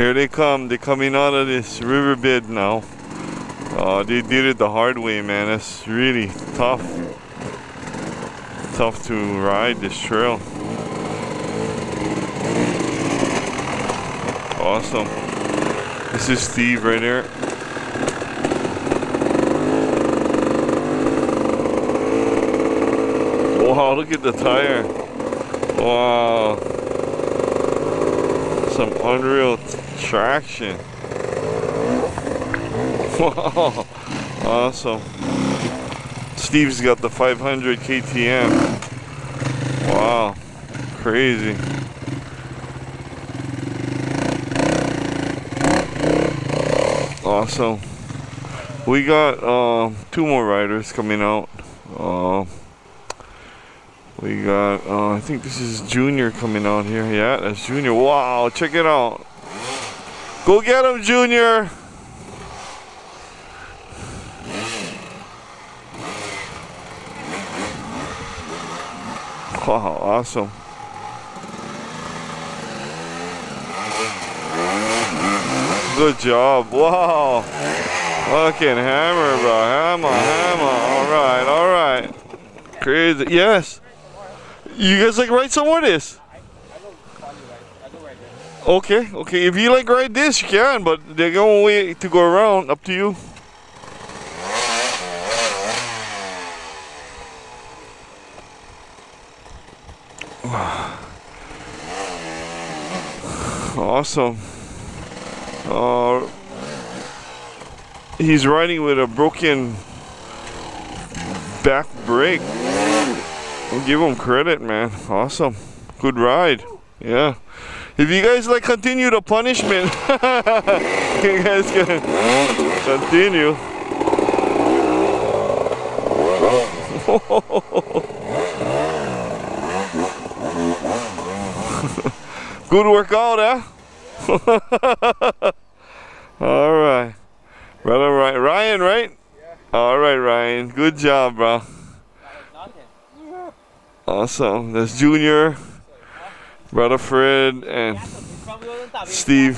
Here they come. They're coming out of this riverbed now. They did it the hard way, man. It's really tough. Tough to ride this trail. Awesome. This is Steve right here. Wow, look at the tire. Wow. Some unreal traction. Wow. Awesome. Steve's got the 500 KTM. Wow. Crazy. Awesome. We got 2 more riders coming out. We got, I think this is Junior coming out here. Yeah, that's Junior. Wow, check it out. Go get him, Junior. Wow, awesome. Good job. Wow. Fucking hammer, bro. Hammer, hammer. All right. Crazy. Yes. You guys like ride some more this? Okay. If you like ride this, you can, but they're going way to go around. Up to you. Awesome. He's riding with a broken back brake. I'll give him credit, man. Awesome. Good ride. Yeah. If you guys like continue the punishment, you guys can continue. Good workout, huh? All right. Brother Ryan, right? Yeah. All right, Ryan. Good job, bro. Awesome. That's Junior, Brother Fred, and Steve.